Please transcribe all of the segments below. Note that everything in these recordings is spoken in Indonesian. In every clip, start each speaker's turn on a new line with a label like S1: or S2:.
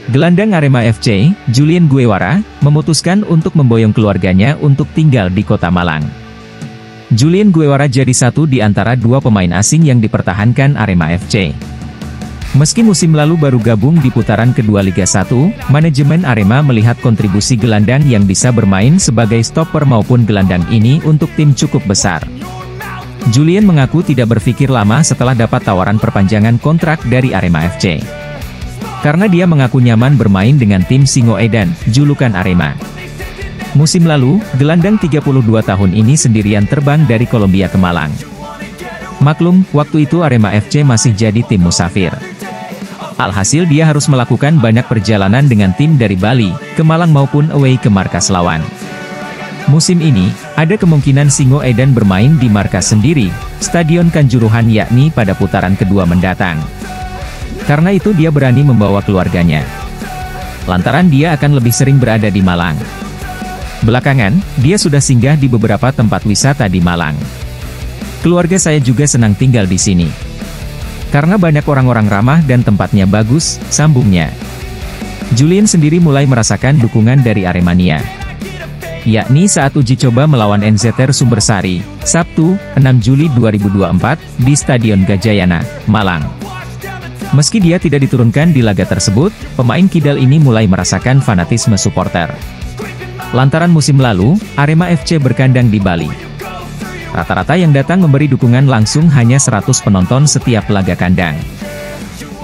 S1: Gelandang Arema FC, Julian Guevara, memutuskan untuk memboyong keluarganya untuk tinggal di kota Malang. Julian Guevara jadi satu di antara dua pemain asing yang dipertahankan Arema FC. Meski musim lalu baru gabung di putaran kedua Liga 1, manajemen Arema melihat kontribusi gelandang yang bisa bermain sebagai stopper maupun gelandang ini untuk tim cukup besar. Julian mengaku tidak berpikir lama setelah dapat tawaran perpanjangan kontrak dari Arema FC. Karena dia mengaku nyaman bermain dengan tim Singoedan, julukan Arema. Musim lalu, gelandang 32 tahun ini sendirian terbang dari Kolombia ke Malang. Maklum, waktu itu Arema FC masih jadi tim musafir. Alhasil dia harus melakukan banyak perjalanan dengan tim dari Bali, ke Malang maupun away ke markas lawan. Musim ini, ada kemungkinan Singoedan bermain di markas sendiri, Stadion Kanjuruhan yakni pada putaran kedua mendatang. Karena itu dia berani membawa keluarganya. Lantaran dia akan lebih sering berada di Malang. Belakangan, dia sudah singgah di beberapa tempat wisata di Malang. Keluarga saya juga senang tinggal di sini. Karena banyak orang-orang ramah dan tempatnya bagus, sambungnya. Julian sendiri mulai merasakan dukungan dari Aremania. Yakni saat uji coba melawan NZR Sumbersari, Sabtu, 6 Juli 2024, di Stadion Gajayana, Malang. Meski dia tidak diturunkan di laga tersebut, pemain kidal ini mulai merasakan fanatisme supporter. Lantaran musim lalu, Arema FC berkandang di Bali. Rata-rata yang datang memberi dukungan langsung hanya 100 penonton setiap laga kandang.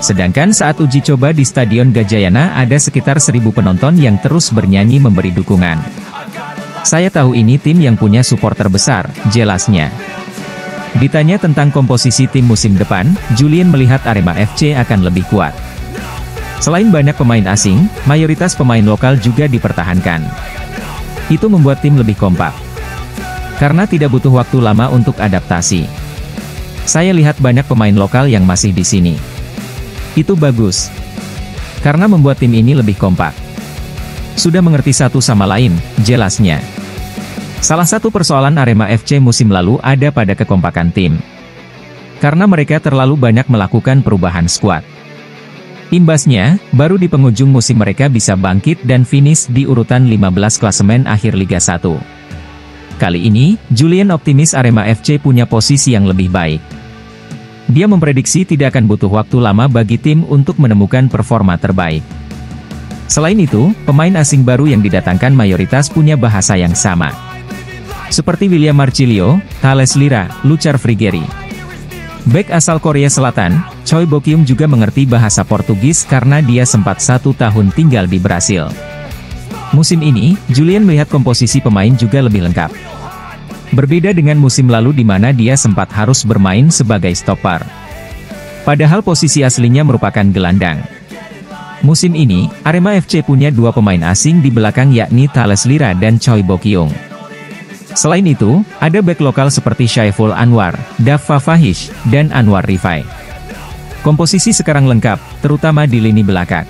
S1: Sedangkan saat uji coba di Stadion Gajayana ada sekitar 1.000 penonton yang terus bernyanyi memberi dukungan. Saya tahu ini tim yang punya supporter besar, jelasnya. Ditanya tentang komposisi tim musim depan, Julian melihat Arema FC akan lebih kuat. Selain banyak pemain asing, mayoritas pemain lokal juga dipertahankan. Itu membuat tim lebih kompak. Karena tidak butuh waktu lama untuk adaptasi. Saya lihat banyak pemain lokal yang masih di sini. Itu bagus. Karena membuat tim ini lebih kompak. Sudah mengerti satu sama lain, jelasnya. Salah satu persoalan Arema FC musim lalu ada pada kekompakan tim. Karena mereka terlalu banyak melakukan perubahan skuad. Imbasnya, baru di penghujung musim mereka bisa bangkit dan finish di urutan 15 klasemen akhir Liga 1. Kali ini, Julian optimis Arema FC punya posisi yang lebih baik. Dia memprediksi tidak akan butuh waktu lama bagi tim untuk menemukan performa terbaik. Selain itu, pemain asing baru yang didatangkan mayoritas punya bahasa yang sama. Seperti William Marcilio, Thales Lira, Luchar Frigeri. Bek asal Korea Selatan, Choi Bokyung juga mengerti bahasa Portugis karena dia sempat 1 tahun tinggal di Brasil. Musim ini, Julian melihat komposisi pemain juga lebih lengkap. Berbeda dengan musim lalu di mana dia sempat harus bermain sebagai stopper. Padahal posisi aslinya merupakan gelandang. Musim ini, Arema FC punya 2 pemain asing di belakang yakni Thales Lira dan Choi Bokyung. Selain itu, ada bek lokal seperti Syaiful Anwar, Dava Fahish, dan Anwar Rifai. Komposisi sekarang lengkap, terutama di lini belakang.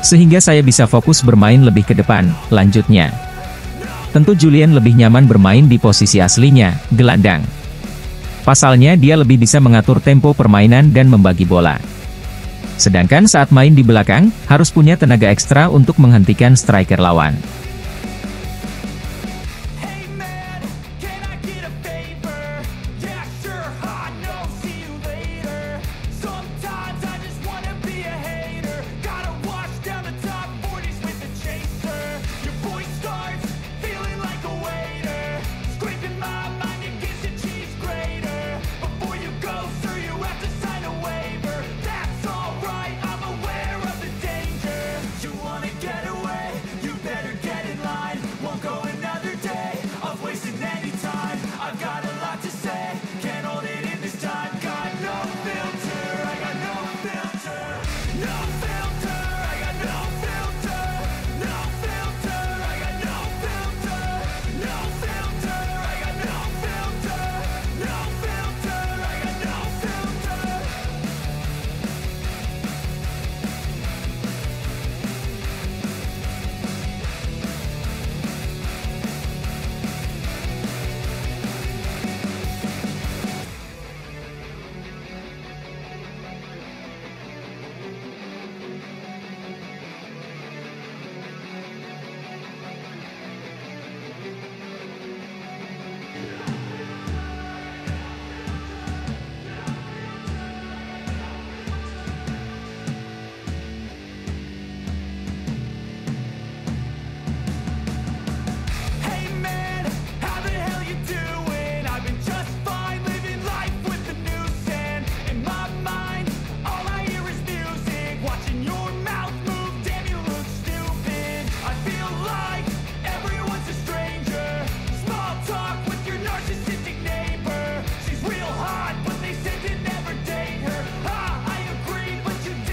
S1: Sehingga saya bisa fokus bermain lebih ke depan, lanjutnya. Tentu Julian lebih nyaman bermain di posisi aslinya, gelandang. Pasalnya dia lebih bisa mengatur tempo permainan dan membagi bola. Sedangkan saat main di belakang, harus punya tenaga ekstra untuk menghentikan striker lawan.
S2: Get away, you better get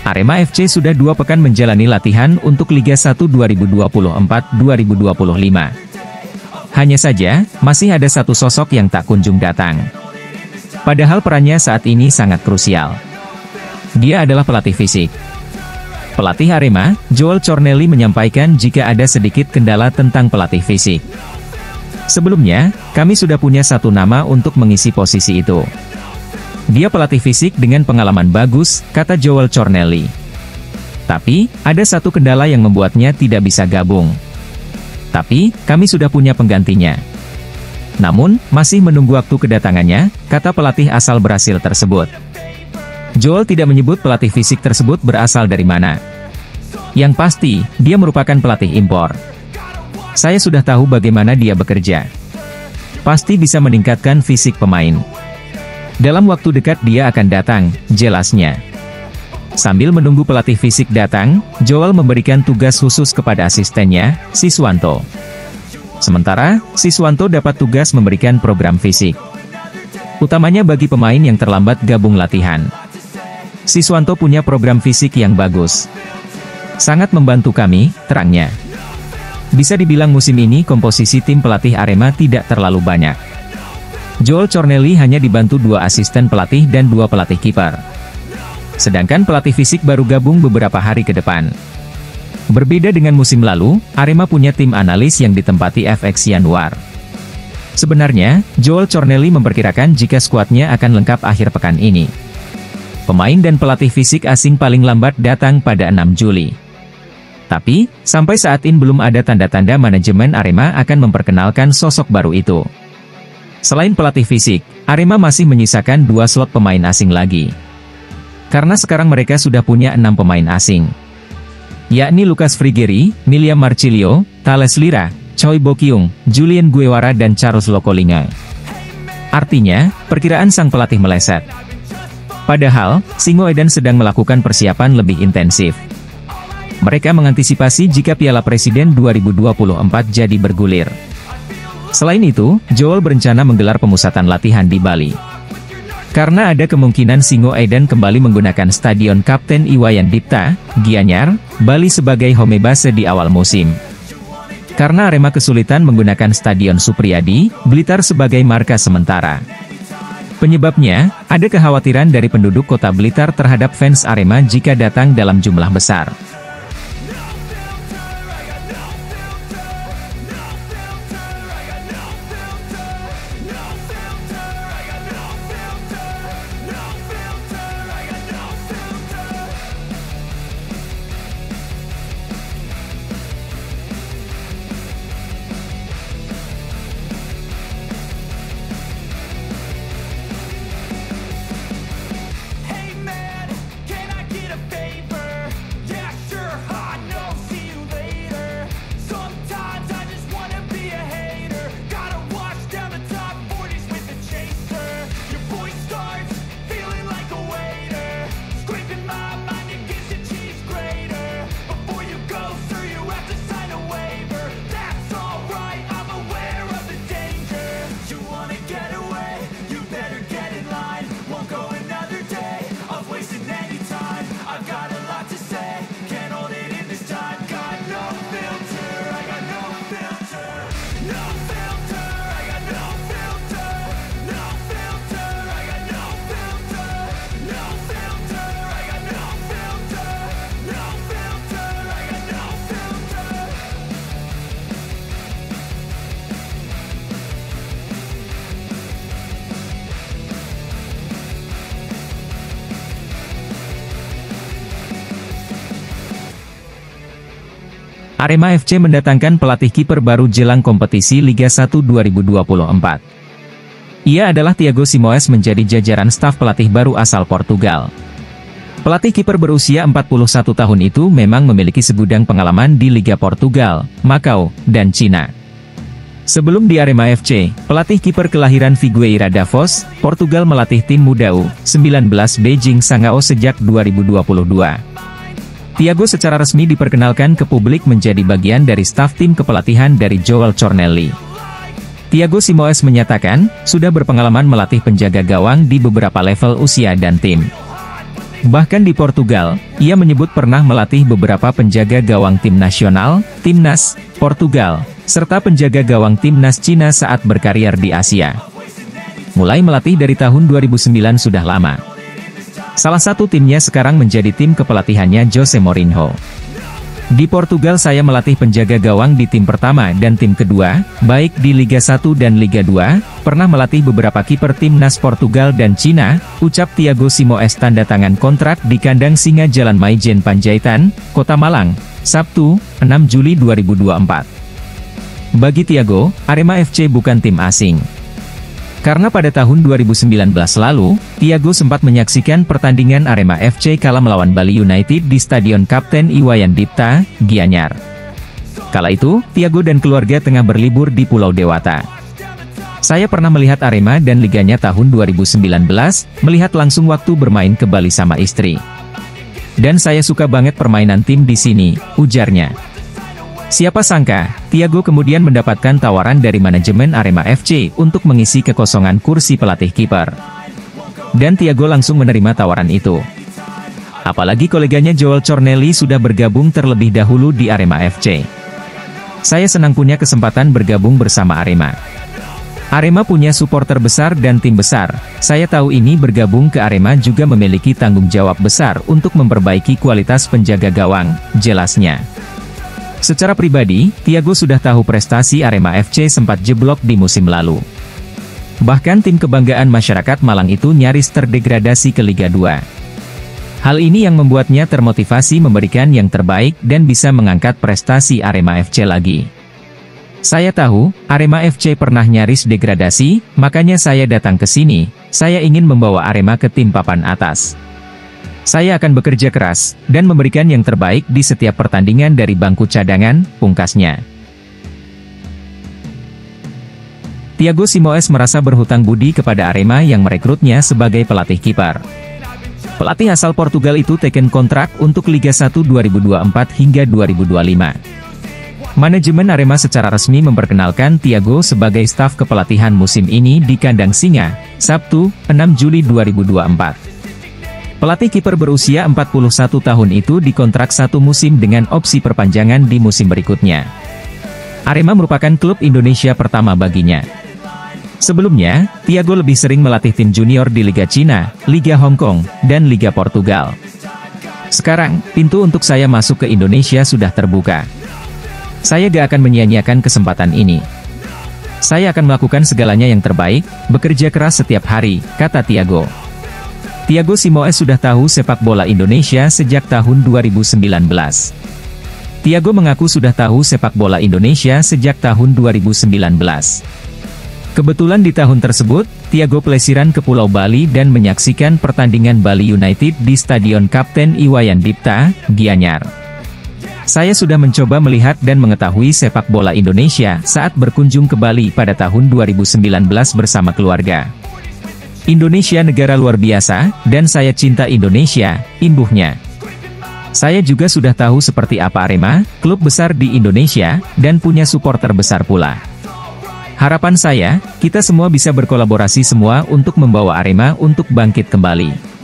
S1: Arema FC sudah 2 pekan menjalani latihan untuk Liga 1 2024-2025. Hanya saja, masih ada satu sosok yang tak kunjung datang. Padahal perannya saat ini sangat krusial. Dia adalah pelatih fisik. Pelatih Arema, Joel Cornelli menyampaikan jika ada sedikit kendala tentang pelatih fisik. Sebelumnya, kami sudah punya satu nama untuk mengisi posisi itu. Dia pelatih fisik dengan pengalaman bagus, kata Joel Cornelli. Tapi, ada satu kendala yang membuatnya tidak bisa gabung. Tapi, kami sudah punya penggantinya. Namun, masih menunggu waktu kedatangannya, kata pelatih asal Brasil tersebut. Joel tidak menyebut pelatih fisik tersebut berasal dari mana. Yang pasti, dia merupakan pelatih impor. Saya sudah tahu bagaimana dia bekerja. Pasti bisa meningkatkan fisik pemain. Dalam waktu dekat dia akan datang, jelasnya. Sambil menunggu pelatih fisik datang, Joel memberikan tugas khusus kepada asistennya, Siswanto. Sementara, Siswanto dapat tugas memberikan program fisik. Utamanya bagi pemain yang terlambat gabung latihan. Siswanto punya program fisik yang bagus. Sangat membantu kami, terangnya. Bisa dibilang musim ini komposisi tim pelatih Arema tidak terlalu banyak. Joel Cornelli hanya dibantu 2 asisten pelatih dan 2 pelatih kiper. Sedangkan pelatih fisik baru gabung beberapa hari ke depan. Berbeda dengan musim lalu, Arema punya tim analis yang ditempati FX Yanuar. Sebenarnya, Joel Cornelli memperkirakan jika skuadnya akan lengkap akhir pekan ini. Pemain dan pelatih fisik asing paling lambat datang pada 6 Juli. Tapi, sampai saat ini belum ada tanda-tanda manajemen Arema akan memperkenalkan sosok baru itu. Selain pelatih fisik, Arema masih menyisakan 2 slot pemain asing lagi. Karena sekarang mereka sudah punya 6 pemain asing. Yakni Lucas Frigeri, William Marcilio, Thales Lira, Choi Bokyung, Julien Guevara dan Charles Lokolinga. Artinya, perkiraan sang pelatih meleset. Padahal, Singo Edan sedang melakukan persiapan lebih intensif. Mereka mengantisipasi jika Piala Presiden 2024 jadi bergulir. Selain itu, Joel berencana menggelar pemusatan latihan di Bali. Karena ada kemungkinan Singo Edan kembali menggunakan Stadion Kapten Iwayan Dipta, Gianyar, Bali sebagai home base di awal musim. Karena Arema kesulitan menggunakan Stadion Supriyadi, Blitar sebagai markas sementara. Penyebabnya, ada kekhawatiran dari penduduk kota Blitar terhadap fans Arema jika datang dalam jumlah besar. Arema FC mendatangkan pelatih kiper baru jelang kompetisi Liga 1 2024. Ia adalah Thiago Simões menjadi jajaran staf pelatih baru asal Portugal. Pelatih kiper berusia 41 tahun itu memang memiliki segudang pengalaman di Liga Portugal, Makau, dan Cina. Sebelum di Arema FC, pelatih kiper kelahiran Figueira da Foz, Portugal melatih tim muda U19 Beijing Sangao sejak 2022. Thiago secara resmi diperkenalkan ke publik menjadi bagian dari staf tim kepelatihan dari Joel Cornelli. Thiago Simões menyatakan, sudah berpengalaman melatih penjaga gawang di beberapa level usia dan tim. Bahkan di Portugal, ia menyebut pernah melatih beberapa penjaga gawang tim nasional, timnas, Portugal, serta penjaga gawang timnas Cina saat berkarier di Asia. Mulai melatih dari tahun 2009 sudah lama. Salah satu timnya sekarang menjadi tim kepelatihannya Jose Mourinho. Di Portugal saya melatih penjaga gawang di tim pertama dan tim kedua, baik di Liga 1 dan Liga 2, pernah melatih beberapa kiper timnas Portugal dan Cina, ucap Thiago Simoes tanda tangan kontrak di kandang Singa Jalan Maijen Panjaitan, Kota Malang, Sabtu, 6 Juli 2024. Bagi Thiago, Arema FC bukan tim asing. Karena pada tahun 2019 lalu, Thiago sempat menyaksikan pertandingan Arema FC kala melawan Bali United di Stadion Kapten Iwayan Dipta, Gianyar. Kala itu, Thiago dan keluarga tengah berlibur di Pulau Dewata. Saya pernah melihat Arema dan liganya tahun 2019, melihat langsung waktu bermain ke Bali sama istri. Dan saya suka banget permainan tim di sini, ujarnya. Siapa sangka, Thiago kemudian mendapatkan tawaran dari manajemen Arema FC untuk mengisi kekosongan kursi pelatih kiper. Dan Thiago langsung menerima tawaran itu. Apalagi koleganya Joel Corneli sudah bergabung terlebih dahulu di Arema FC. Saya senang punya kesempatan bergabung bersama Arema. Arema punya supporter besar dan tim besar. Saya tahu ini bergabung ke Arema juga memiliki tanggung jawab besar untuk memperbaiki kualitas penjaga gawang, jelasnya. Secara pribadi, Thiago sudah tahu prestasi Arema FC sempat jeblok di musim lalu. Bahkan tim kebanggaan masyarakat Malang itu nyaris terdegradasi ke Liga 2. Hal ini yang membuatnya termotivasi memberikan yang terbaik dan bisa mengangkat prestasi Arema FC lagi. Saya tahu, Arema FC pernah nyaris degradasi, makanya saya datang ke sini. Saya ingin membawa Arema ke tim papan atas. Saya akan bekerja keras, dan memberikan yang terbaik di setiap pertandingan dari bangku cadangan, pungkasnya. Thiago Simoes merasa berhutang budi kepada Arema yang merekrutnya sebagai pelatih kiper. Pelatih asal Portugal itu teken kontrak untuk Liga 1 2024 hingga 2025. Manajemen Arema secara resmi memperkenalkan Thiago sebagai staf kepelatihan musim ini di kandang Singa, Sabtu, 6 Juli 2024. Pelatih kiper berusia 41 tahun itu dikontrak satu musim dengan opsi perpanjangan di musim berikutnya. Arema merupakan klub Indonesia pertama baginya. Sebelumnya, Thiago lebih sering melatih tim junior di Liga Cina, Liga Hong Kong, dan Liga Portugal. Sekarang, pintu untuk saya masuk ke Indonesia sudah terbuka. Saya gak akan menyia-nyiakan kesempatan ini. Saya akan melakukan segalanya yang terbaik, bekerja keras setiap hari, kata Thiago. Thiago Simoes sudah tahu sepak bola Indonesia sejak tahun 2019. Thiago mengaku sudah tahu sepak bola Indonesia sejak tahun 2019. Kebetulan di tahun tersebut, Thiago pelesiran ke Pulau Bali dan menyaksikan pertandingan Bali United di Stadion Kapten Iwayan Dipta, Gianyar. Saya sudah mencoba melihat dan mengetahui sepak bola Indonesia saat berkunjung ke Bali pada tahun 2019 bersama keluarga. Indonesia negara luar biasa, dan saya cinta Indonesia, imbuhnya. Saya juga sudah tahu seperti apa Arema, klub besar di Indonesia, dan punya supporter besar pula. Harapan saya, kita semua bisa berkolaborasi semua untuk membawa Arema untuk bangkit kembali.